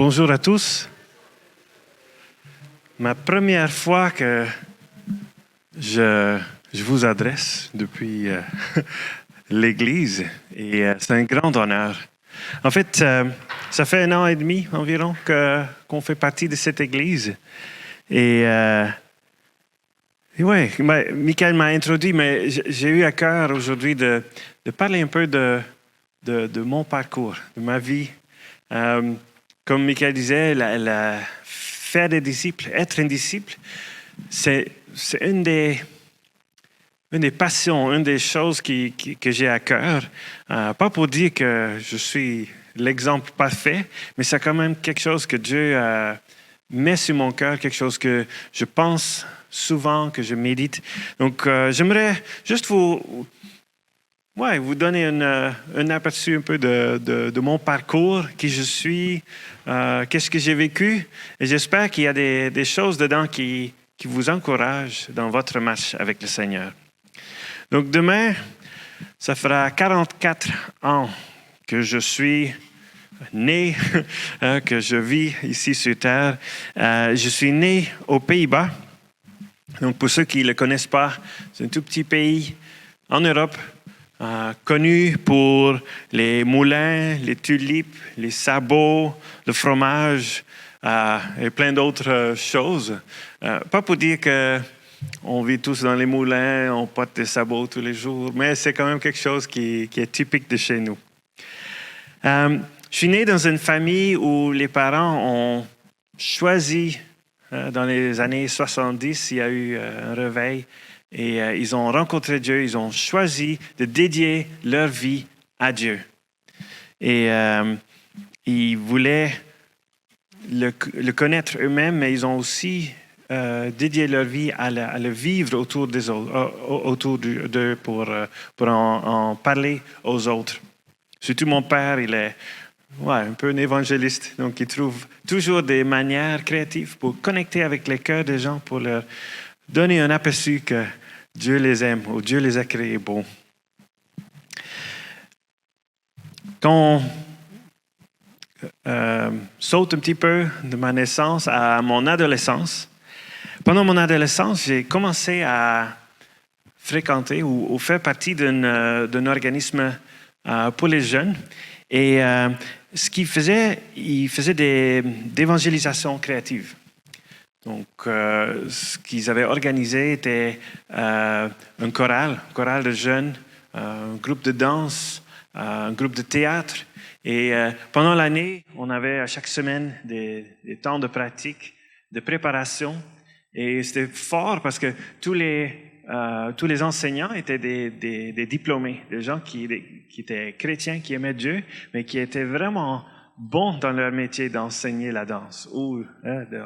Bonjour à tous. Ma première fois que je vous adresse depuis l'Église et c'est un grand honneur. En fait, ça fait 1 an et demi environ qu'on fait partie de cette Église. Et oui, Michael m'a introduit, mais j'ai eu à cœur aujourd'hui de parler un peu de mon parcours, de ma vie. Comme Michael disait, faire des disciples, être un disciple, c'est une des passions, une des choses que j'ai à cœur. Pas pour dire que je suis l'exemple parfait, mais c'est quand même quelque chose que Dieu met sur mon cœur, quelque chose que je pense souvent, que je médite. Donc, j'aimerais juste vous donner un aperçu un peu de mon parcours, qui je suis, qu'est-ce que j'ai vécu. Et j'espère qu'il y a des choses dedans qui vous encouragent dans votre marche avec le Seigneur. Donc demain, ça fera 44 ans que je suis né, que je vis ici sur Terre. Je suis né aux Pays-Bas. Donc pour ceux qui ne le connaissent pas, c'est un tout petit pays en Europe, connu pour les moulins, les tulipes, les sabots, le fromage et plein d'autres choses. Pas pour dire qu'on vit tous dans les moulins, on porte des sabots tous les jours, mais c'est quand même quelque chose qui est typique de chez nous. Je suis né dans une famille où les parents ont choisi, dans les années 70, il y a eu un réveil, et ils ont rencontré Dieu, ils ont choisi de dédier leur vie à Dieu. Et ils voulaient le connaître eux-mêmes, mais ils ont aussi dédié leur vie à le vivre autour des autres, autour d'eux pour en parler aux autres. Surtout mon père, il est un peu un évangéliste, donc il trouve toujours des manières créatives pour connecter avec les cœurs des gens, pour leur donner un aperçu que Dieu les aime ou Dieu les a créés beaux. Quand on saute un petit peu de ma naissance à mon adolescence, pendant mon adolescence, j'ai commencé à fréquenter ou faire partie d'un organisme pour les jeunes. Et ce qu'il faisait, il faisait d'évangélisation créative. Donc, ce qu'ils avaient organisé était un chorale de jeunes, un groupe de danse, un groupe de théâtre. Et pendant l'année, on avait à chaque semaine des temps de pratique, de préparation. Et c'était fort parce que tous les enseignants étaient des diplômés, des gens qui étaient chrétiens, qui aimaient Dieu, mais qui étaient vraiment bons dans leur métier d'enseigner la danse ou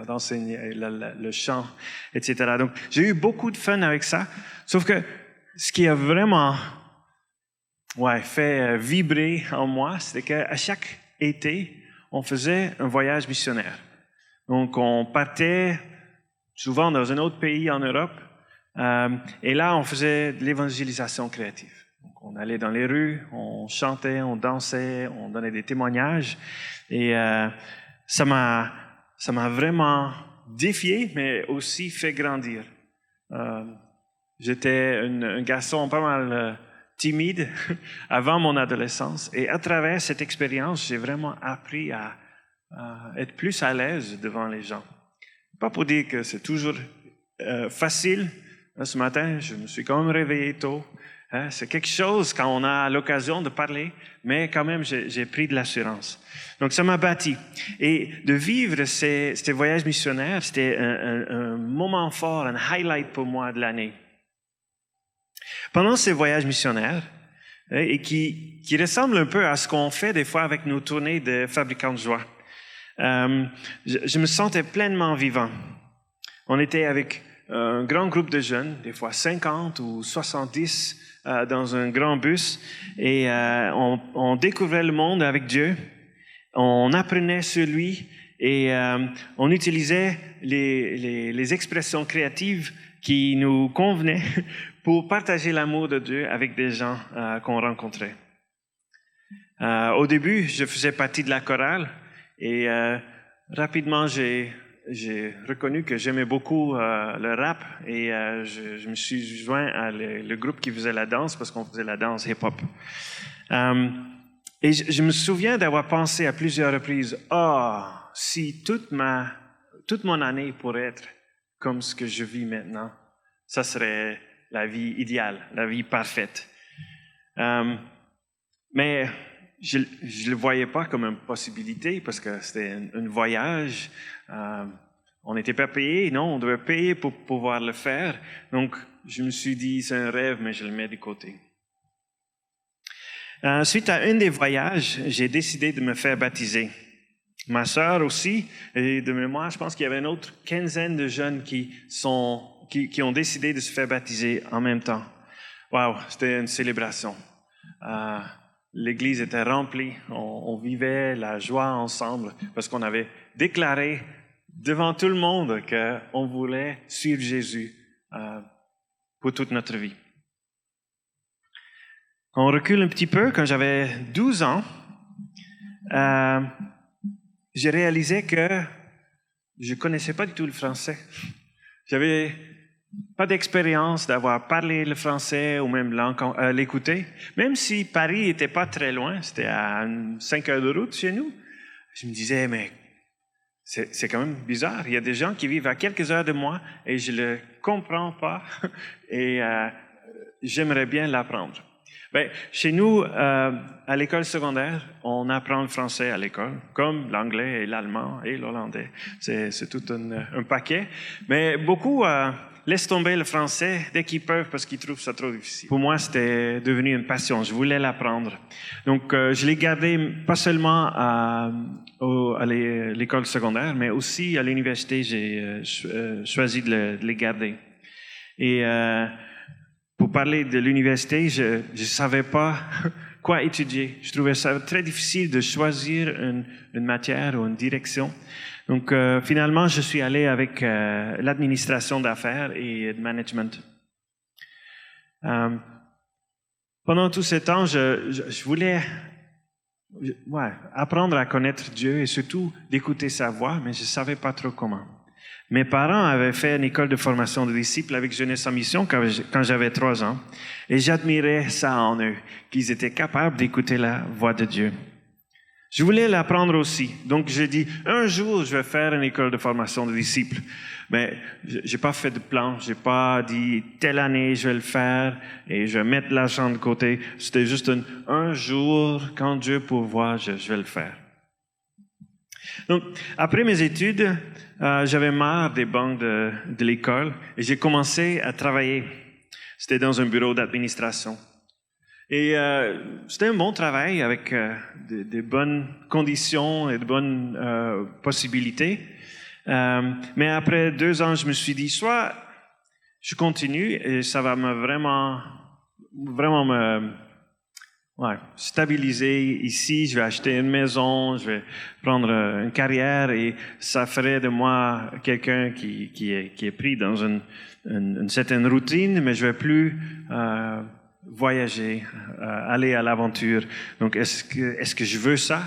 d'enseigner le chant, etc. Donc, j'ai eu beaucoup de fun avec ça. Sauf que ce qui a vraiment fait vibrer en moi, c'était qu'à chaque été, on faisait un voyage missionnaire. Donc, on partait souvent dans un autre pays en Europe, et là, on faisait de l'évangélisation créative. Donc, on allait dans les rues, on chantait, on dansait, on donnait des témoignages. Et ça m'a vraiment défié, mais aussi fait grandir. J'étais un garçon pas mal timide avant mon adolescence. Et à travers cette expérience, j'ai vraiment appris à être plus à l'aise devant les gens. Pas pour dire que c'est toujours facile. Ce matin, je me suis quand même réveillé tôt. C'est quelque chose quand on a l'occasion de parler, mais quand même, j'ai pris de l'assurance. Donc, ça m'a bâti. Et de vivre ces voyages missionnaires, c'était un moment fort, un highlight pour moi de l'année. Pendant ces voyages missionnaires, et qui ressemblent un peu à ce qu'on fait des fois avec nos tournées de fabricants de joie, je me sentais pleinement vivant. On était avec un grand groupe de jeunes, des fois 50 ou 70 dans un grand bus, et on découvrait le monde avec Dieu, on apprenait sur lui, et on utilisait les expressions créatives qui nous convenaient pour partager l'amour de Dieu avec des gens qu'on rencontrait. Au début, je faisais partie de la chorale, et rapidement, j'ai reconnu que j'aimais beaucoup le rap et je me suis joint à le groupe qui faisait la danse parce qu'on faisait la danse hip-hop. Et je me souviens d'avoir pensé à plusieurs reprises, si toute mon année pourrait être comme ce que je vis maintenant, ça serait la vie idéale, la vie parfaite. Mais je ne le voyais pas comme une possibilité parce que c'était un voyage. On n'était pas payé, non, on devait payer pour pouvoir le faire. Donc, je me suis dit, c'est un rêve, mais je le mets de côté. Suite à un des voyages, j'ai décidé de me faire baptiser. Ma sœur aussi, et de mémoire, je pense qu'il y avait une autre quinzaine de jeunes qui ont décidé de se faire baptiser en même temps. Wow, c'était une célébration. L'église était remplie, on vivait la joie ensemble parce qu'on avait déclaré devant tout le monde qu'on voulait suivre Jésus pour toute notre vie. On recule un petit peu, quand j'avais 12 ans, j'ai réalisé que je ne connaissais pas du tout le français. J'avais pas d'expérience d'avoir parlé le français ou même l'écouter. Même si Paris n'était pas très loin, c'était à 5 heures de route chez nous, je me disais, mais c'est quand même bizarre. Il y a des gens qui vivent à quelques heures de moi et je ne le comprends pas et j'aimerais bien l'apprendre. Ben, chez nous, à l'école secondaire, on apprend le français à l'école, comme l'anglais et l'allemand et l'hollandais. C'est tout un paquet. Mais beaucoup laissent tomber le français dès qu'ils peuvent parce qu'ils trouvent ça trop difficile. Pour moi, c'était devenu une passion. Je voulais l'apprendre. Donc, je l'ai gardé pas seulement à l'école secondaire, mais aussi à l'université, j'ai choisi de les garder. Et pour parler de l'université, je ne savais pas quoi étudier. Je trouvais ça très difficile de choisir une matière ou une direction. Donc, finalement, je suis allé avec l'administration d'affaires et de management. Pendant tout ce temps, je voulais apprendre à connaître Dieu et surtout d'écouter sa voix, mais je ne savais pas trop comment. Mes parents avaient fait une école de formation de disciples avec Jeunesse en Mission quand j'avais 3 ans. Et j'admirais ça en eux, qu'ils étaient capables d'écouter la voix de Dieu. Je voulais l'apprendre aussi. Donc, j'ai dit, un jour, je vais faire une école de formation de disciples. Mais j'ai pas fait de plan. J'ai pas dit, telle année, je vais le faire et je vais mettre l'argent de côté. C'était juste un jour, quand Dieu pourvoit, je vais le faire. Donc, après mes études, j'avais marre des bancs de l'école et j'ai commencé à travailler. C'était dans un bureau d'administration. Et c'était un bon travail avec de bonnes conditions et de bonnes possibilités. Mais après 2 ans, je me suis dit, soit je continue et ça va me vraiment me stabiliser ici, je vais acheter une maison, je vais prendre une carrière et ça ferait de moi quelqu'un qui est pris dans une certaine routine, mais je vais plus voyager, aller à l'aventure. Donc, est-ce que je veux ça?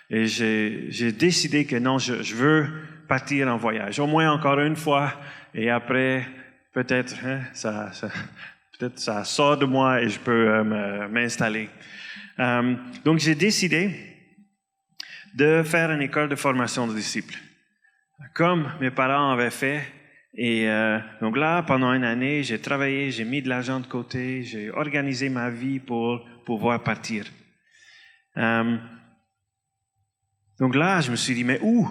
Et j'ai décidé que non, je veux partir en voyage, au moins encore une fois, et après, peut-être, peut-être ça sort de moi et je peux m'installer. Donc, j'ai décidé de faire une école de formation de disciples, comme mes parents avaient fait. Et donc là, pendant une année, j'ai travaillé, j'ai mis de l'argent de côté, j'ai organisé ma vie pour pouvoir partir. Donc là, je me suis dit, mais où?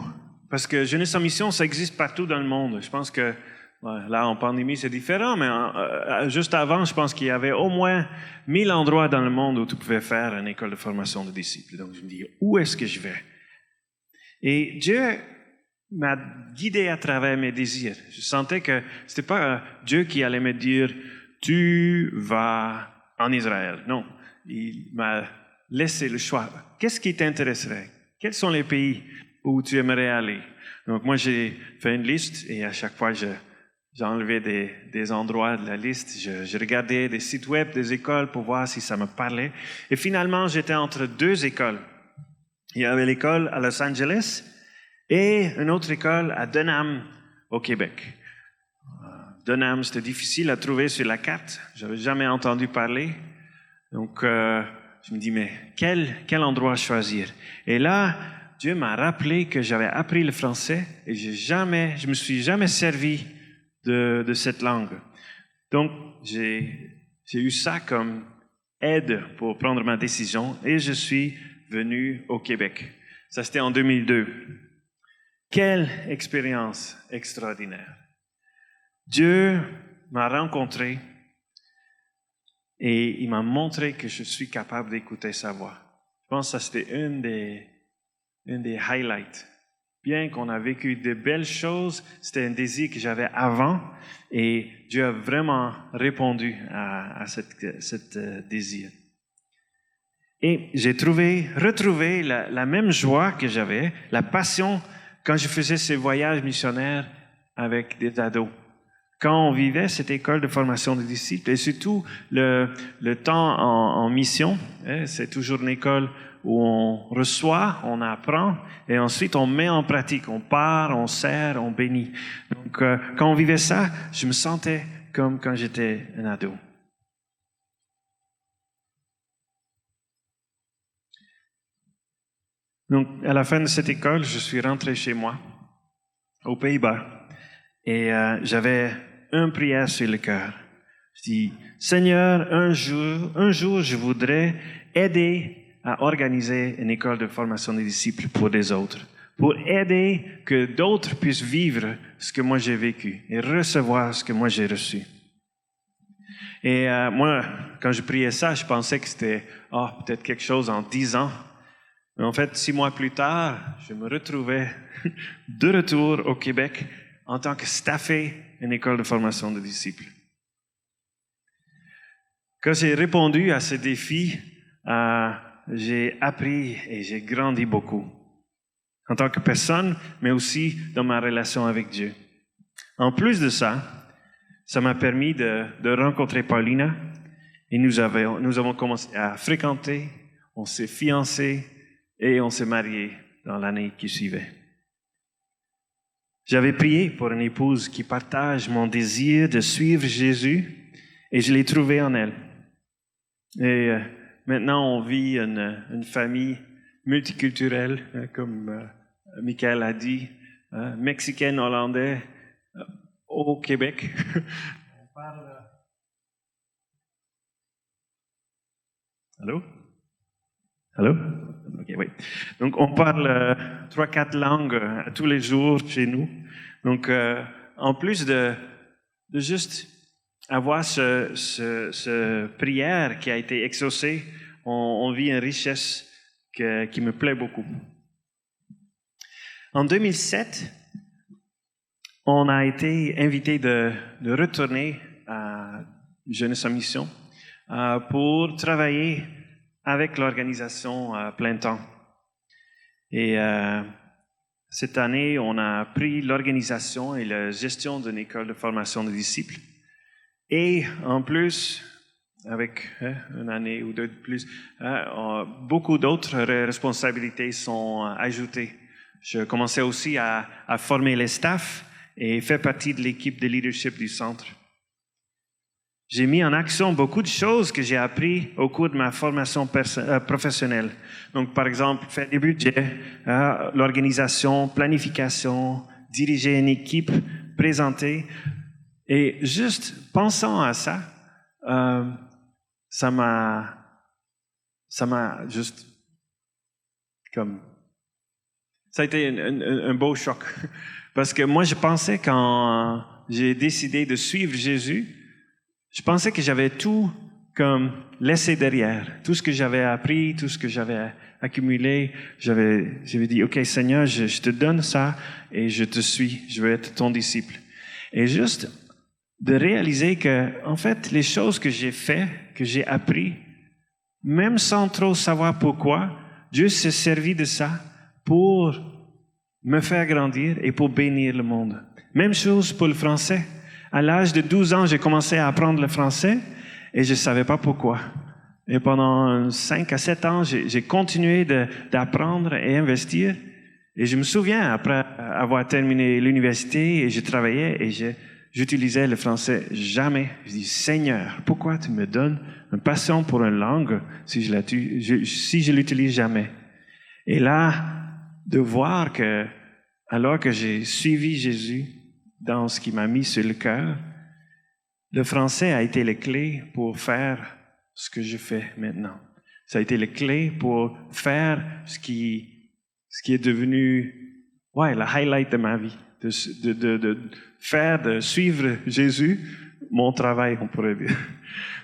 Parce que Jeunesse en Mission, ça existe partout dans le monde. Je pense que là, en pandémie, c'est différent, mais juste avant, je pense qu'il y avait au moins 1000 endroits dans le monde où tu pouvais faire une école de formation de disciples. Donc, je me dis, où est-ce que je vais? Et Dieu m'a guidé à travers mes désirs. Je sentais que c'était pas Dieu qui allait me dire, tu vas en Israël. Non, il m'a laissé le choix. Qu'est-ce qui t'intéresserait? Quels sont les pays où tu aimerais aller? Donc, moi, j'ai fait une liste et à chaque fois, j'ai enlevé des endroits de la liste. Je regardais des sites web, des écoles pour voir si ça me parlait. Et finalement, j'étais entre 2 écoles. Il y avait l'école à Los Angeles et une autre école à Denham, au Québec. Denham, c'était difficile à trouver sur la carte. Je n'avais jamais entendu parler. Donc, je me dis, mais quel endroit choisir? Et là, Dieu m'a rappelé que j'avais appris le français et je me suis jamais servi de cette langue. Donc, j'ai eu ça comme aide pour prendre ma décision et je suis venu au Québec. Ça, c'était en 2002. Quelle expérience extraordinaire! Dieu m'a rencontré et il m'a montré que je suis capable d'écouter sa voix. Je pense que ça, c'était une des highlights. Bien qu'on a vécu de belles choses, c'était un désir que j'avais avant et Dieu a vraiment répondu à cette désir. Et j'ai retrouvé la même joie que j'avais, la passion quand je faisais ces voyages missionnaires avec des ados. Quand on vivait cette école de formation de disciples et surtout le temps en mission, c'est toujours une école où on reçoit, on apprend et ensuite on met en pratique. On part, on sert, on bénit. Donc, quand on vivait ça, je me sentais comme quand j'étais un ado. Donc, à la fin de cette école, je suis rentré chez moi, aux Pays-Bas, et j'avais une prière sur le cœur. Je dis, Seigneur, un jour, je voudrais aider à organiser une école de formation des disciples pour des autres, pour aider que d'autres puissent vivre ce que moi j'ai vécu et recevoir ce que moi j'ai reçu. Et moi, quand je priais ça, je pensais que c'était peut-être quelque chose en 10 ans. Mais en fait, 6 mois plus tard, je me retrouvais de retour au Québec en tant que staffé une école de formation de disciples. Quand j'ai répondu à ce défi, j'ai appris et j'ai grandi beaucoup. En tant que personne, mais aussi dans ma relation avec Dieu. En plus de ça, ça m'a permis de rencontrer Paulina et nous avons commencé à fréquenter, on s'est fiancés et on s'est mariés dans l'année qui suivait. J'avais prié pour une épouse qui partage mon désir de suivre Jésus et je l'ai trouvée en elle. Et maintenant, on vit une famille multiculturelle, comme Michael a dit, mexicaine, hollandais, au Québec. On parle... Allô? Allô? OK, oui. Donc, on parle 3-4 langues tous les jours chez nous. Donc, en plus de juste avoir ce prière qui a été exaucée, on vit une richesse qui me plaît beaucoup. En 2007, on a été invité de retourner à Jeunesse en Mission pour travailler avec l'organisation à plein temps. Et cette année, on a pris l'organisation et la gestion d'une école de formation de disciples. Et en plus, avec une année ou deux de plus, beaucoup d'autres responsabilités sont ajoutées. Je commençais aussi à former les staffs et faire partie de l'équipe de leadership du centre. J'ai mis en action beaucoup de choses que j'ai appris au cours de ma formation professionnelle. Donc, par exemple, faire des budgets, l'organisation, planification, diriger une équipe, présenter. Et juste pensant à ça, ça m'a juste comme... Ça a été un beau choc. Parce que moi, je pensais quand j'ai décidé de suivre Jésus, je pensais que j'avais tout comme laissé derrière. Tout ce que j'avais appris, tout ce que j'avais accumulé, j'avais dit, OK, Seigneur, je te donne ça et je te suis. Je veux être ton disciple. Et juste de réaliser que, en fait, les choses que j'ai fait, que j'ai appris, même sans trop savoir pourquoi, Dieu s'est servi de ça pour me faire grandir et pour bénir le monde. Même chose pour le français. À l'âge de 12 ans, j'ai commencé à apprendre le français et je ne savais pas pourquoi. Et pendant 5 à 7 ans, j'ai continué d'apprendre et investir. Et je me souviens, après avoir terminé l'université et je travaillais et j'utilisais le français jamais. Je dis, Seigneur, pourquoi tu me donnes une passion pour une langue si je l'utilise jamais? Et là, de voir que, alors que j'ai suivi Jésus dans ce qu'il m'a mis sur le cœur, le français a été la clé pour faire ce que je fais maintenant. Ça a été la clé pour faire ce qui est devenu, le highlight de ma vie. De suivre Jésus, mon travail, on pourrait dire.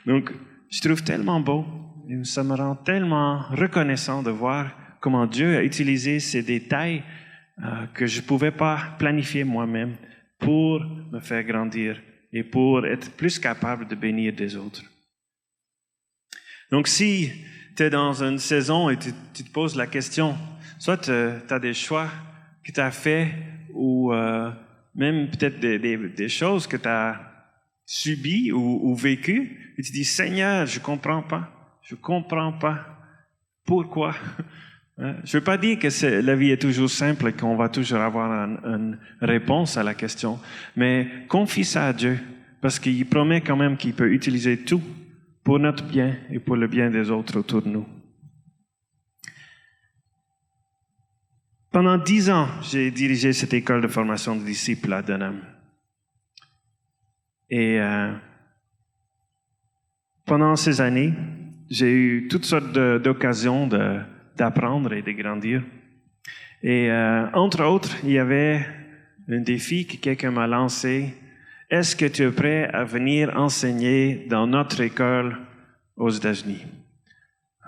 Donc, je trouve tellement beau, et ça me rend tellement reconnaissant de voir comment Dieu a utilisé ces détails que je ne pouvais pas planifier moi-même pour me faire grandir et pour être plus capable de bénir des autres. Donc, si tu es dans une saison et tu te poses la question, soit tu as des choix que tu as faits ou même peut-être des choses que tu as subies ou vécues, et tu dis, Seigneur, je comprends pas pourquoi. Je ne veux pas dire que la vie est toujours simple et qu'on va toujours avoir une réponse à la question, mais confie ça à Dieu, parce qu'il promet quand même qu'il peut utiliser tout pour notre bien et pour le bien des autres autour de nous. Pendant 10 ans, j'ai dirigé cette école de formation de disciples à Dunham. Et pendant ces années, j'ai eu toutes sortes d'occasions d'apprendre et de grandir. Et entre autres, il y avait un défi que quelqu'un m'a lancé. Est-ce que tu es prêt à venir enseigner dans notre école aux États-Unis?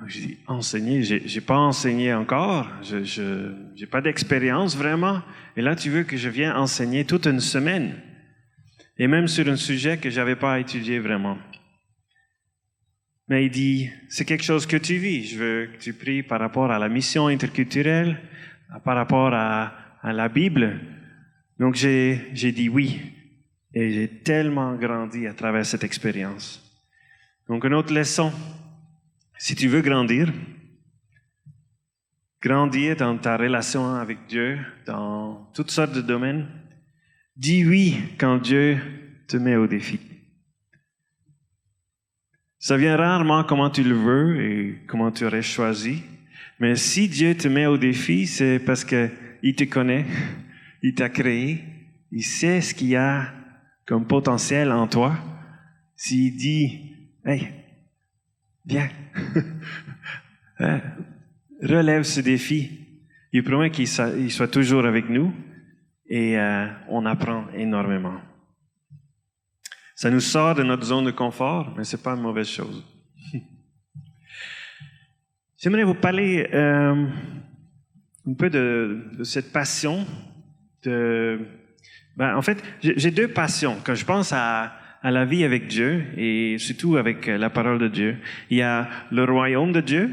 J'ai dit, enseigner? J'ai pas enseigné encore. J'ai pas d'expérience vraiment. Et là, tu veux que je vienne enseigner toute une semaine. Et même sur un sujet que j'avais pas étudié vraiment. Mais il dit, c'est quelque chose que tu vis. Je veux que tu pries par rapport à la mission interculturelle, par rapport à la Bible. Donc, j'ai dit oui. Et j'ai tellement grandi à travers cette expérience. Donc, une autre leçon. Si tu veux grandir dans ta relation avec Dieu, dans toutes sortes de domaines, dis oui quand Dieu te met au défi. Ça vient rarement comment tu le veux et comment tu aurais choisi, mais si Dieu te met au défi, c'est parce qu'il te connaît, il t'a créé, il sait ce qu'il y a comme potentiel en toi. S'il dit, hey, viens, relève ce défi. Il promet qu'il soit toujours avec nous et on apprend énormément. Ça nous sort de notre zone de confort, mais c'est pas une mauvaise chose. J'aimerais vous parler un peu de cette passion. En fait, j'ai 2 passions. Quand je pense à la vie avec Dieu et surtout avec la parole de Dieu. Il y a le royaume de Dieu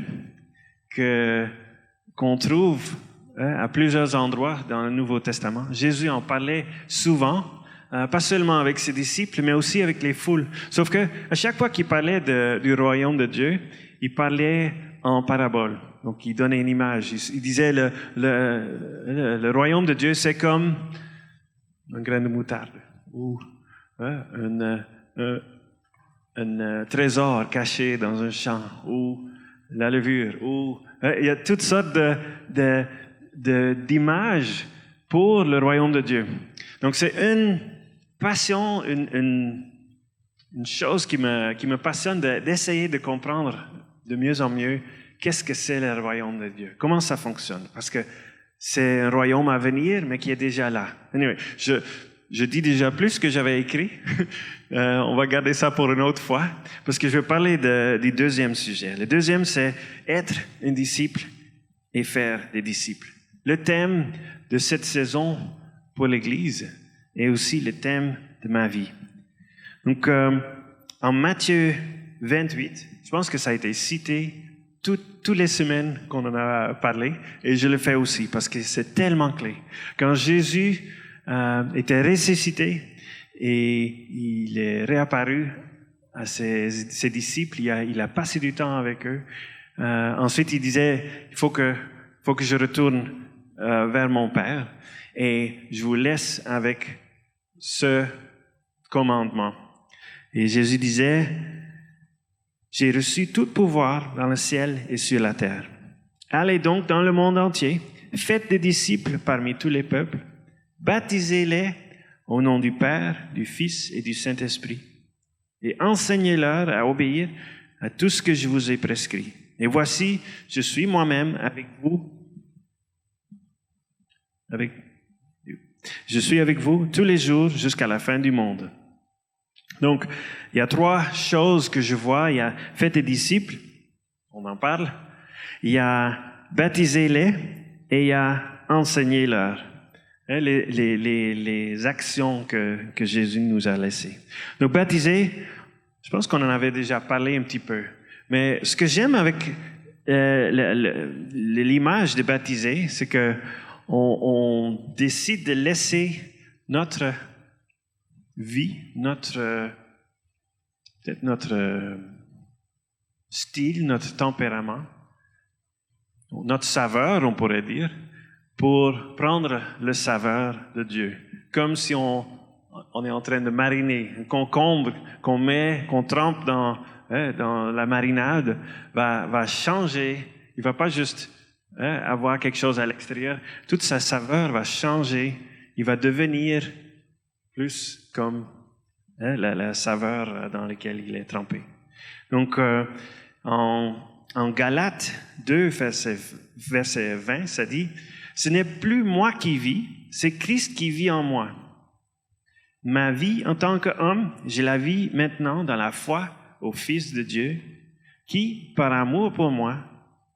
qu'on trouve à plusieurs endroits dans le Nouveau Testament. Jésus en parlait souvent, pas seulement avec ses disciples, mais aussi avec les foules. Sauf que à chaque fois qu'il parlait du royaume de Dieu, il parlait en parabole. Donc, il donnait une image. Il disait le royaume de Dieu, c'est comme un grain de moutarde ou un trésor caché dans un champ, ou la levure, ou il y a toutes sortes d'images pour le royaume de Dieu. Donc c'est une passion, une chose qui me passionne d'essayer de comprendre de mieux en mieux qu'est-ce que c'est le royaume de Dieu, comment ça fonctionne, parce que c'est un royaume à venir, mais qui est déjà là. Anyway, je dis déjà plus que j'avais écrit. On va garder ça pour une autre fois, parce que je vais parler du deuxième sujet. Le deuxième, c'est être un disciple et faire des disciples. Le thème de cette saison pour l'Église est aussi le thème de ma vie. Donc, en Matthieu 28, je pense que ça a été cité toutes les semaines qu'on en a parlé, et je le fais aussi, parce que c'est tellement clé. Quand Jésus était ressuscité et il est réapparu à ses disciples. Il a passé du temps avec eux. Ensuite, il disait, il faut que je retourne vers mon Père. Et je vous laisse avec ce commandement. Et Jésus disait, j'ai reçu tout pouvoir dans le ciel et sur la terre. Allez donc dans le monde entier, faites des disciples parmi tous les peuples, baptisez-les au nom du Père, du Fils et du Saint-Esprit, et enseignez-leur à obéir à tout ce que je vous ai prescrit. Et voici, je suis moi-même avec vous, je suis avec vous tous les jours jusqu'à la fin du monde. Donc, il y a 3 choses que je vois. Il y a faites des disciples, on en parle. Il y a baptisez-les et il y a enseignez-leur. Les actions que Jésus nous a laissées. Donc, baptiser, je pense qu'on en avait déjà parlé un petit peu. Mais ce que j'aime avec l'image de baptiser, c'est que on décide de laisser notre vie, notre style, notre tempérament, notre saveur, on pourrait dire, pour prendre le saveur de Dieu. Comme si on est en train de mariner, un concombre qu'on trempe dans la marinade, va changer. Il va pas juste avoir quelque chose à l'extérieur. Toute sa saveur va changer. Il va devenir plus comme la saveur dans laquelle il est trempé. Donc, en Galates 2, verset 20, ça dit, « Ce n'est plus moi qui vis, c'est Christ qui vit en moi. Ma vie en tant qu'homme, je la vis maintenant dans la foi au Fils de Dieu, qui, par amour pour moi,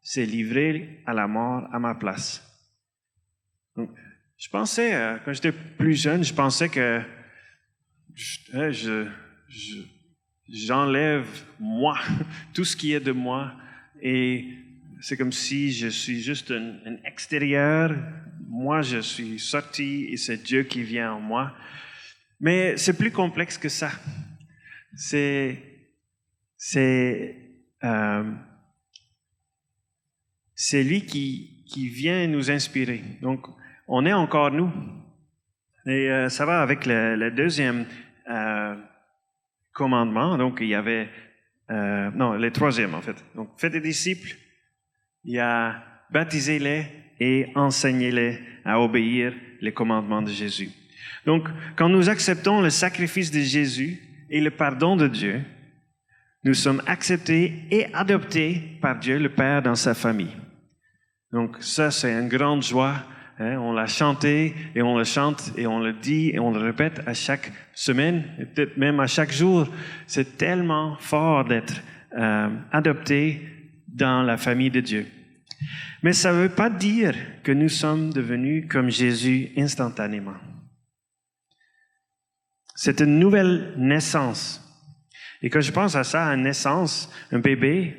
s'est livré à la mort à ma place. » Donc, je pensais, quand j'étais plus jeune, je pensais que j'enlève moi, tout ce qui est de moi, et c'est comme si je suis juste un extérieur. Moi, je suis sorti et c'est Dieu qui vient en moi. Mais c'est plus complexe que ça. C'est lui qui vient nous inspirer. Donc, on est encore nous. Et ça va avec le deuxième commandement. Donc, il y avait... le troisième, en fait. Donc, faites des disciples. Il y a baptisez-les et enseignez-les à obéir les commandements de Jésus. Donc, quand nous acceptons le sacrifice de Jésus et le pardon de Dieu, nous sommes acceptés et adoptés par Dieu le Père dans sa famille. Donc, ça, c'est une grande joie. On l'a chanté et on le chante et on le dit et on le répète à chaque semaine et peut-être même à chaque jour. C'est tellement fort d'être adopté dans la famille de Dieu. Mais ça ne veut pas dire que nous sommes devenus comme Jésus instantanément. C'est une nouvelle naissance. Et quand je pense à ça, une naissance, un bébé,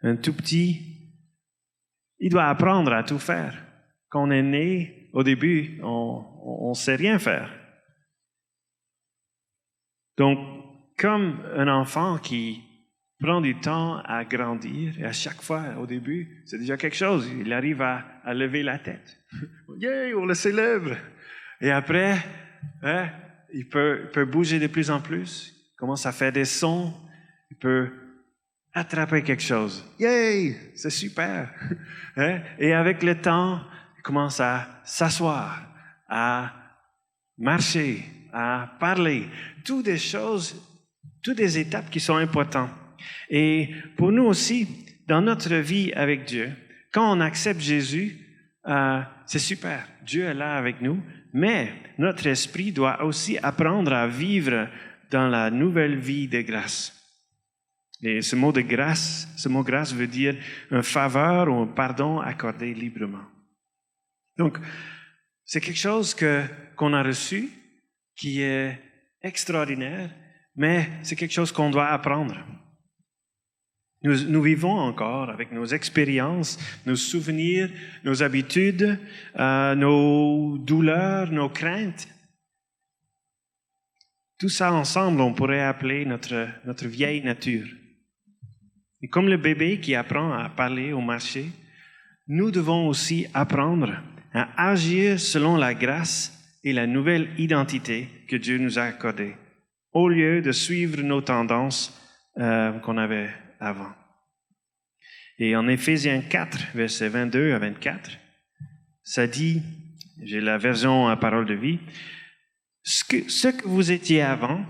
un tout petit, il doit apprendre à tout faire. Quand on est né, au début, on ne sait rien faire. Donc, comme un enfant qui prend du temps à grandir, et à chaque fois, au début, c'est déjà quelque chose. Il arrive à lever la tête. Yeah, on le célèbre. Et après, il peut bouger de plus en plus. Il commence à faire des sons. Il peut attraper quelque chose. Yay, c'est super. Et avec le temps, il commence à s'asseoir, à marcher, à parler. Toutes des choses, toutes des étapes qui sont importantes. Et pour nous aussi, dans notre vie avec Dieu, quand on accepte Jésus, c'est super. Dieu est là avec nous, mais notre esprit doit aussi apprendre à vivre dans la nouvelle vie de grâce. Et ce mot grâce veut dire une faveur ou un pardon accordé librement. Donc, c'est quelque chose qu'on a reçu qui est extraordinaire, mais c'est quelque chose qu'on doit apprendre. Nous vivons encore avec nos expériences, nos souvenirs, nos habitudes, nos douleurs, nos craintes. Tout ça ensemble, on pourrait appeler notre vieille nature. Et comme le bébé qui apprend à parler au marché, nous devons aussi apprendre à agir selon la grâce et la nouvelle identité que Dieu nous a accordée, au lieu de suivre nos tendances qu'on avait avant. Et en Éphésiens 4, versets 22 à 24, ça dit, j'ai la version à parole de vie, ce que vous étiez avant,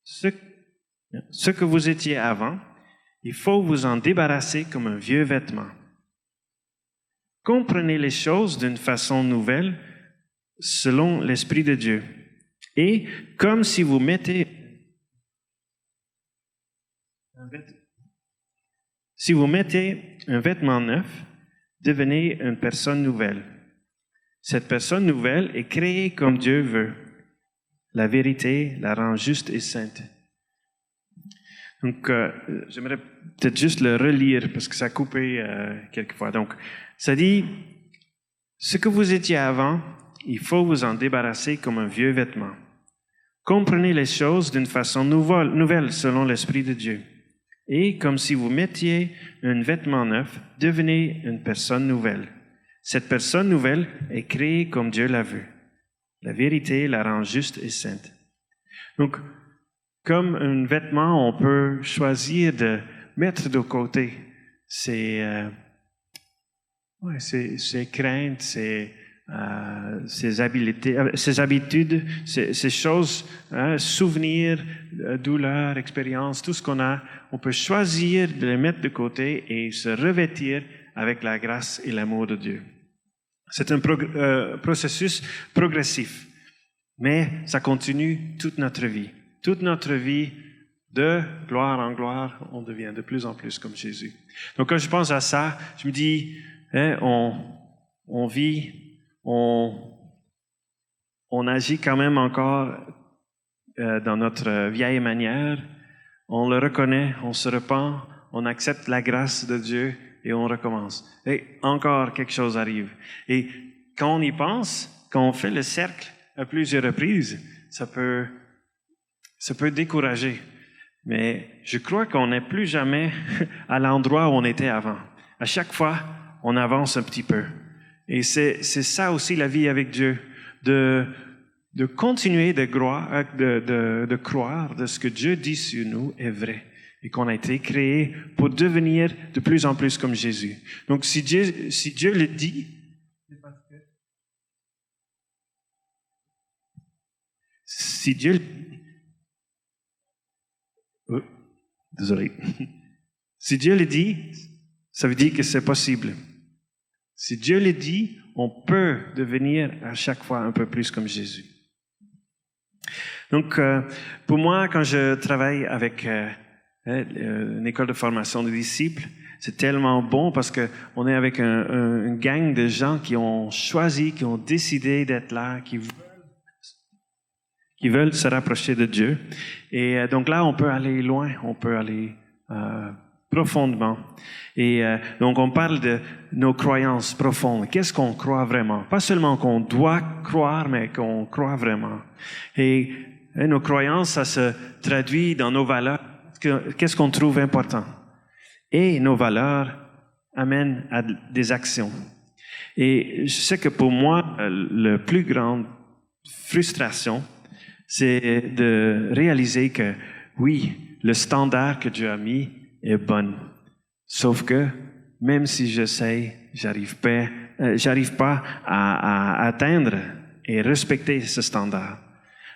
ce que vous étiez avant, il faut vous en débarrasser comme un vieux vêtement. Comprenez les choses d'une façon nouvelle, selon l'Esprit de Dieu. Et comme si vous mettez un vêtement neuf, devenez une personne nouvelle. Cette personne nouvelle est créée comme Dieu veut. La vérité la rend juste et sainte. Donc, j'aimerais peut-être juste le relire parce que ça a coupé quelquefois. Donc, ça dit, ce que vous étiez avant, il faut vous en débarrasser comme un vieux vêtement. Comprenez les choses d'une façon nouvelle selon l'Esprit de Dieu. Et comme si vous mettiez un vêtement neuf, devenez une personne nouvelle. Cette personne nouvelle est créée comme Dieu l'a vu. La vérité la rend juste et sainte. Donc, comme un vêtement, on peut choisir de mettre de côté ses craintes, ses habitudes, ces choses, souvenirs, douleurs, expériences, tout ce qu'on a, on peut choisir de les mettre de côté et se revêtir avec la grâce et l'amour de Dieu. C'est un processus progressif, mais ça continue toute notre vie. Toute notre vie, de gloire en gloire, on devient de plus en plus comme Jésus. Donc quand je pense à ça, je me dis, on vit, on agit quand même encore dans notre vieille manière. On le reconnaît, on se repent, on accepte la grâce de Dieu et on recommence. Et encore quelque chose arrive. Et quand on y pense, quand on fait le cercle à plusieurs reprises, ça peut décourager. Mais je crois qu'on n'est plus jamais à l'endroit où on était avant. À chaque fois, on avance un petit peu. Et c'est ça aussi la vie avec Dieu, de continuer de croire de ce que Dieu dit sur nous est vrai et qu'on a été créé pour devenir de plus en plus comme Jésus. Donc si Dieu le dit, si Dieu désolé. Si Dieu le dit, ça veut dire que c'est possible. Si Dieu le dit, on peut devenir à chaque fois un peu plus comme Jésus. Donc, pour moi, quand je travaille avec une école de formation de disciples, c'est tellement bon parce qu'on est avec une gang de gens qui ont choisi, qui ont décidé d'être là, qui veulent se rapprocher de Dieu. Et donc là, on peut aller loin, on peut aller profondément. Et donc, on parle de nos croyances profondes. Qu'est-ce qu'on croit vraiment? Pas seulement qu'on doit croire, mais qu'on croit vraiment. Et nos croyances, ça se traduit dans nos valeurs. Qu'est-ce qu'on trouve important? Et nos valeurs amènent à des actions. Et je sais que pour moi, la plus grande frustration, c'est de réaliser que, oui, le standard que Dieu a mis est bon. Sauf que, même si j'essaie, j'arrive pas à atteindre et respecter ce standard.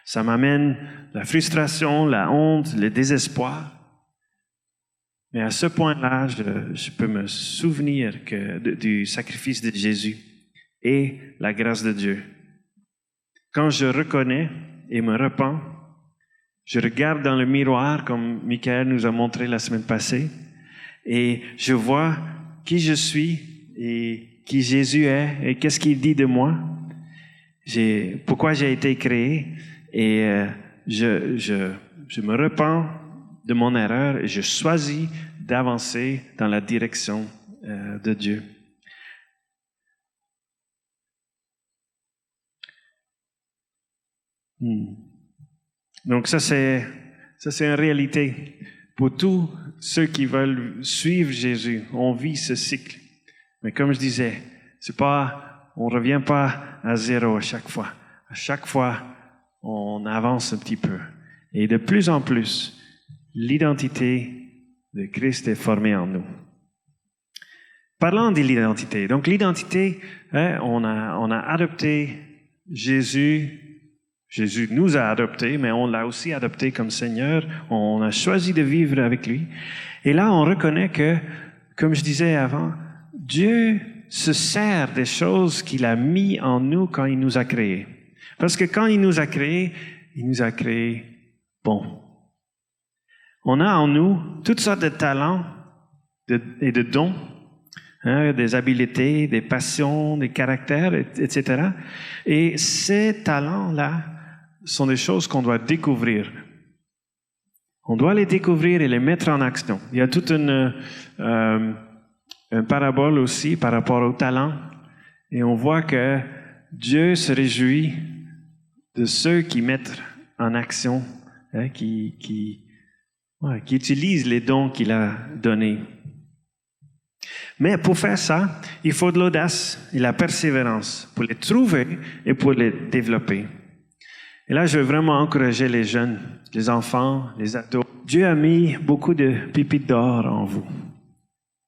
Ça m'amène la frustration, la honte, le désespoir. Mais à ce point-là, je peux me souvenir du sacrifice de Jésus et la grâce de Dieu. Quand je reconnais et me repens, je regarde dans le miroir, comme Michael nous a montré la semaine passée, et je vois qui je suis et qui Jésus est et qu'est-ce qu'il dit de moi, pourquoi j'ai été créé, et je me repens de mon erreur et je choisis d'avancer dans la direction de Dieu. Donc ça c'est une réalité pour tous ceux qui veulent suivre Jésus, on vit ce cycle. Mais comme je disais, on ne revient pas à zéro à chaque fois. À chaque fois, on avance un petit peu. Et de plus en plus, l'identité de Christ est formée en nous. Parlons de l'identité. Donc l'identité, on a adopté Jésus. Jésus nous a adoptés, mais on l'a aussi adopté comme Seigneur. On a choisi de vivre avec lui. Et là, on reconnaît que, comme je disais avant, Dieu se sert des choses qu'il a mis en nous quand il nous a créés. Parce que quand il nous a créés bons. On a en nous toutes sortes de talents et de dons, des habiletés, des passions, des caractères, etc. Et ces talents-là sont des choses qu'on doit découvrir. On doit les découvrir et les mettre en action. Il y a toute une parabole aussi par rapport aux talents. Et on voit que Dieu se réjouit de ceux qui mettent en action, qui utilisent les dons qu'il a donnés. Mais pour faire ça, il faut de l'audace et la persévérance pour les trouver et pour les développer. Et là, je veux vraiment encourager les jeunes, les enfants, les ados. Dieu a mis beaucoup de pépites d'or en vous.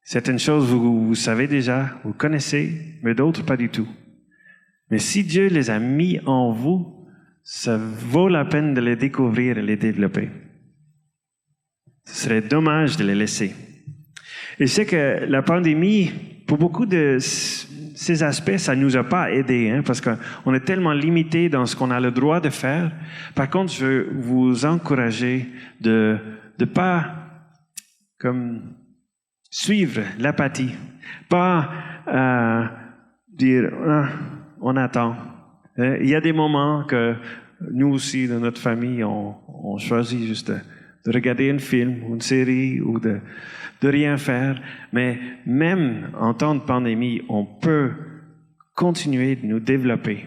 Certaines choses, vous savez déjà, vous connaissez, mais d'autres pas du tout. Mais si Dieu les a mis en vous, ça vaut la peine de les découvrir et les développer. Ce serait dommage de les laisser. Et je sais que la pandémie, pour beaucoup de ces aspects, ça ne nous a pas aidés, parce qu'on est tellement limité dans ce qu'on a le droit de faire. Par contre, je veux vous encourager de pas comme suivre l'apathie, pas dire on attend. Il y a des moments que nous aussi, dans notre famille, on choisit juste de regarder un film ou une série ou de rien faire. Mais même en temps de pandémie, on peut continuer de nous développer.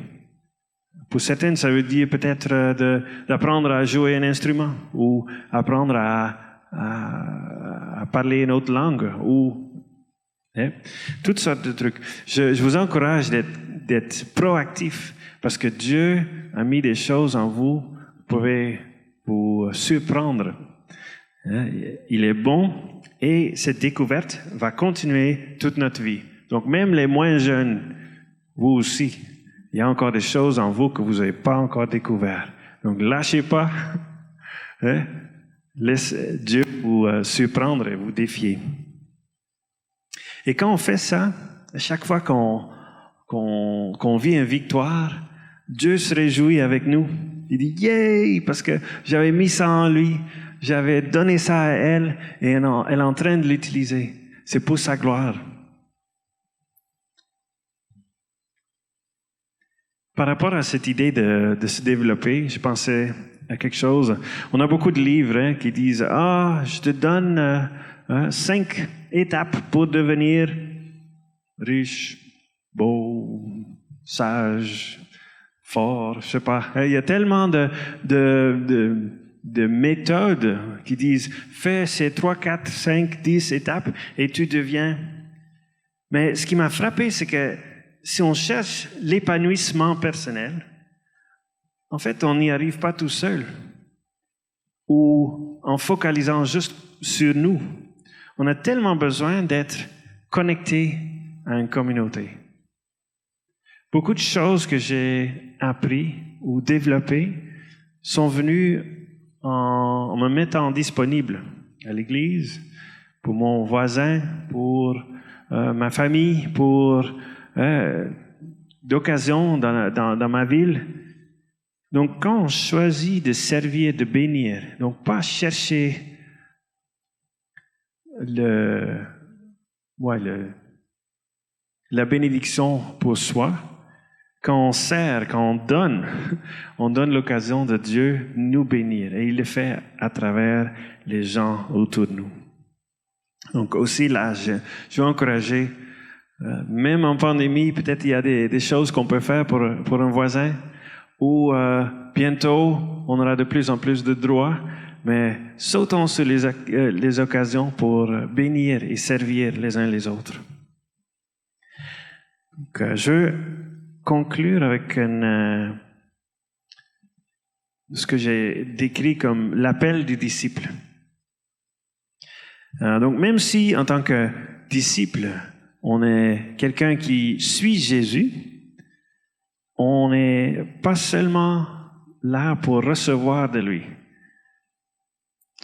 Pour certaines, ça veut dire peut-être d'apprendre à jouer un instrument ou apprendre à parler une autre langue ou toutes sortes de trucs. Je vous encourage d'être proactif parce que Dieu a mis des choses en vous. Vous pouvez vous surprendre. Il est bon et cette découverte va continuer toute notre vie. Donc même les moins jeunes, vous aussi, il y a encore des choses en vous que vous n'avez pas encore découvertes. Donc lâchez pas. Laissez Dieu vous surprendre et vous défier. Et quand on fait ça, à chaque fois qu'on vit une victoire, Dieu se réjouit avec nous. Il dit « Yay! » parce que j'avais mis ça en lui, j'avais donné ça à elle et elle est en train de l'utiliser. C'est pour sa gloire. Par rapport à cette idée de se développer, je pensais à quelque chose. On a beaucoup de livres qui disent « Ah, je te donne 5 étapes pour devenir riche, beau, sage, fort. » Je sais pas. Il y a tellement de méthodes qui disent « Fais ces 3, 4, 5, 10 étapes et tu deviens... » Mais ce qui m'a frappé, c'est que si on cherche l'épanouissement personnel, en fait, on n'y arrive pas tout seul. Ou en focalisant juste sur nous. On a tellement besoin d'être connecté à une communauté. Beaucoup de choses que j'ai apprises ou développées sont venues en me mettant disponible à l'église, pour mon voisin, pour ma famille, pour d'occasion dans ma ville. Donc, quand on choisit de servir, de bénir, donc pas chercher la bénédiction pour soi, quand on sert, quand on donne l'occasion de Dieu nous bénir. Et il le fait à travers les gens autour de nous. Donc aussi là, je veux encourager, même en pandémie, peut-être il y a des choses qu'on peut faire pour un voisin, ou bientôt, on aura de plus en plus de droits, mais sautons sur les occasions pour bénir et servir les uns les autres. Donc, je veux conclure avec ce que j'ai décrit comme l'appel du disciple. Donc, même si en tant que disciple, on est quelqu'un qui suit Jésus, on n'est pas seulement là pour recevoir de lui.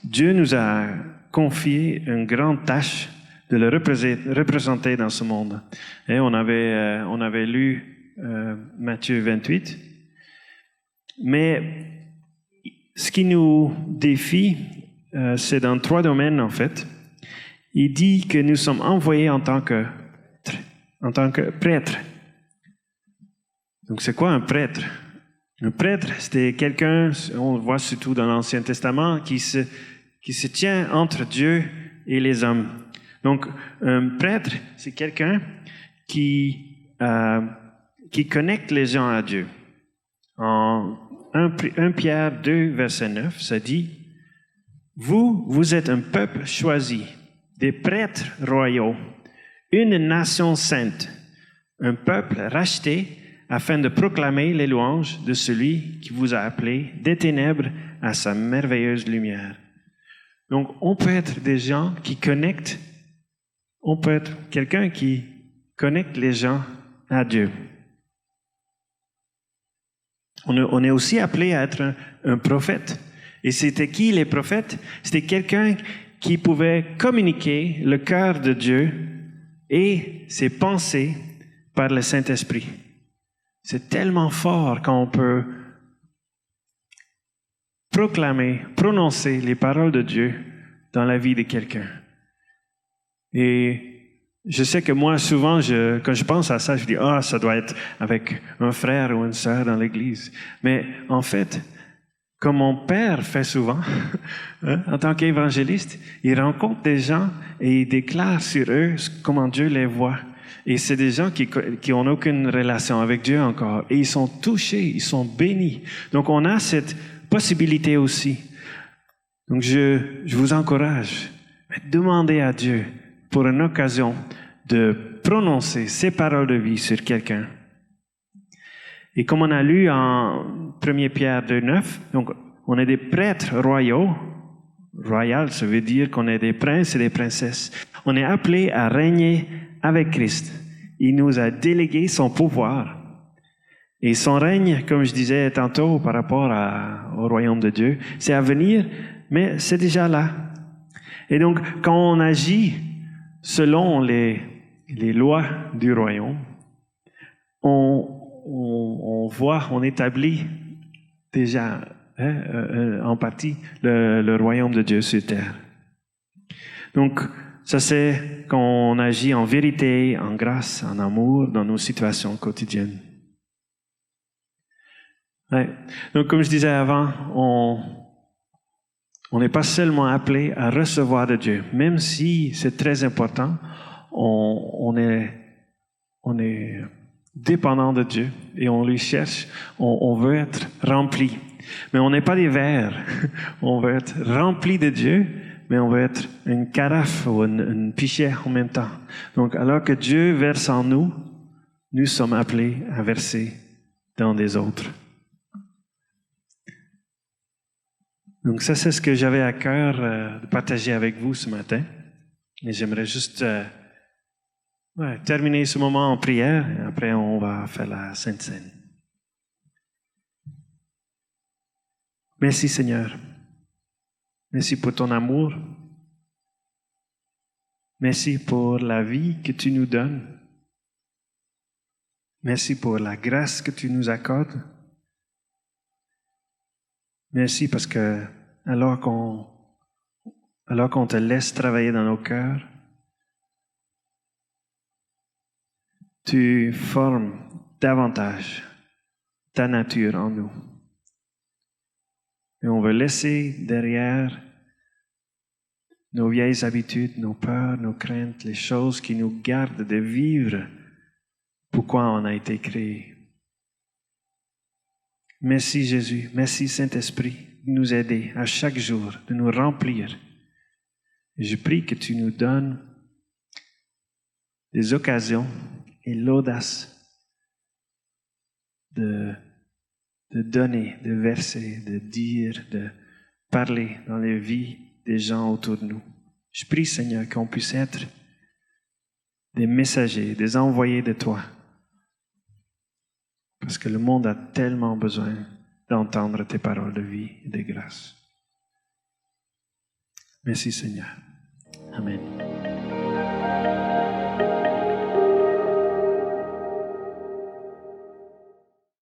Dieu nous a confié une grande tâche de le représenter dans ce monde. Et on avait lu Matthieu 28. Mais ce qui nous défie, c'est dans 3 domaines en fait. Il dit que nous sommes envoyés en tant que prêtre. Donc, c'est quoi un prêtre? Un prêtre, c'était quelqu'un, on le voit surtout dans l'Ancien Testament, qui se tient entre Dieu et les hommes. Donc, un prêtre, c'est quelqu'un qui connecte les gens à Dieu. En 1 Pierre 2, verset 9, ça dit, « Vous êtes un peuple choisi, des prêtres royaux, une nation sainte, un peuple racheté, afin de proclamer les louanges de celui qui vous a appelé des ténèbres à sa merveilleuse lumière. » Donc, on peut être des gens qui connectent, on peut être quelqu'un qui connecte les gens à Dieu. On est aussi appelé à être un prophète. Et c'était qui les prophètes? C'était quelqu'un qui pouvait communiquer le cœur de Dieu et ses pensées par le Saint-Esprit. C'est tellement fort quand on peut prononcer les paroles de Dieu dans la vie de quelqu'un. Et je sais que moi, souvent, quand je pense à ça, je dis, ça doit être avec un frère ou une sœur dans l'Église. Mais en fait, comme mon père fait souvent, en tant qu'évangéliste, il rencontre des gens et il déclare sur eux comment Dieu les voit. Et c'est des gens qui n'ont aucune relation avec Dieu encore. Et ils sont touchés, ils sont bénis. Donc, on a cette possibilité aussi. Donc, je vous encourage à demander à Dieu pour une occasion de prononcer ces paroles de vie sur quelqu'un. Et comme on a lu en 1 Pierre 2, 9, donc, on est des prêtres royaux. Royal, ça veut dire qu'on est des princes et des princesses. On est appelés à régner avec Christ. Il nous a délégué son pouvoir. Et son règne, comme je disais tantôt par rapport au royaume de Dieu, c'est à venir, mais c'est déjà là. Et donc, quand on agit selon les lois du royaume, on voit, on établit déjà en partie le royaume de Dieu sur terre. Donc, ça c'est quand on agit en vérité, en grâce, en amour dans nos situations quotidiennes. Ouais. Donc, comme je disais avant, on n'est pas seulement appelé à recevoir de Dieu, même si c'est très important, on est dépendant de Dieu et on lui cherche, on veut être rempli. Mais on n'est pas des verres, on veut être rempli de Dieu, mais on veut être une carafe ou une pichet en même temps. Donc, alors que Dieu verse en nous, nous sommes appelés à verser dans des autres. Donc, ça, c'est ce que j'avais à cœur de partager avec vous ce matin. Et j'aimerais juste terminer ce moment en prière, et après, on va faire la Sainte Seine. Merci, Seigneur. Merci pour ton amour. Merci pour la vie que tu nous donnes. Merci pour la grâce que tu nous accordes. Merci parce que alors qu'on te laisse travailler dans nos cœurs, tu formes davantage ta nature en nous. Et on veut laisser derrière nos vieilles habitudes, nos peurs, nos craintes, les choses qui nous gardent de vivre pourquoi on a été créé. Merci Jésus, merci Saint-Esprit. nous aider à chaque jour, de nous remplir. Et je prie que tu nous donnes des occasions et l'audace de donner, de verser, de dire, de parler dans les vies des gens autour de nous. Je prie, Seigneur, qu'on puisse être des messagers, des envoyés de toi. Parce que le monde a tellement besoin d'entendre tes paroles de vie et de grâce. Merci, Seigneur. Amen.